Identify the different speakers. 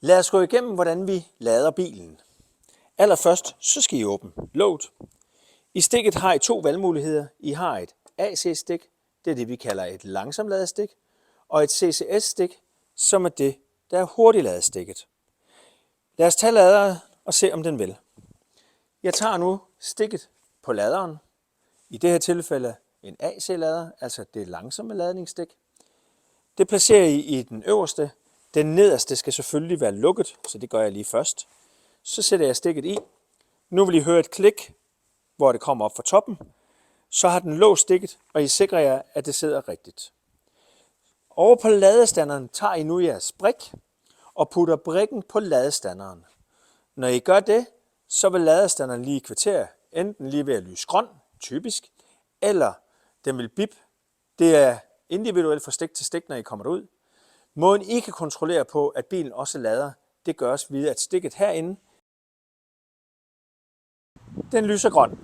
Speaker 1: Lad os gå igennem, hvordan vi lader bilen. Allerførst så skal I åbne låget. I stikket har I to valgmuligheder. I har et AC-stik, det er det vi kalder et langsomladestik, og et CCS-stik, som er det, der er hurtigladestikket. Lad os tage laderen og se, om den vil. Jeg tager nu stikket på laderen. I det her tilfælde en AC-lader, altså det langsomme ladningsstik. Det placerer I i den øverste. Den nederste skal selvfølgelig være lukket, så det gør jeg lige først. Så sætter jeg stikket i. Nu vil I høre et klik, hvor det kommer op fra toppen. Så har den låst stikket, og I sikrer jer, at det sidder rigtigt. Over på ladestanderen tager I nu jeres brik og putter brikken på ladestanderen. Når I gør det, så vil ladestanderen lige i kvarter enten lige ved at lyse grøn, typisk, eller den vil bip. Det er individuelt fra stik til stik, når I kommer ud. Måden I kan kontrollere på, at bilen også lader, det gøres ved at stikket herinde, den lyser grøn.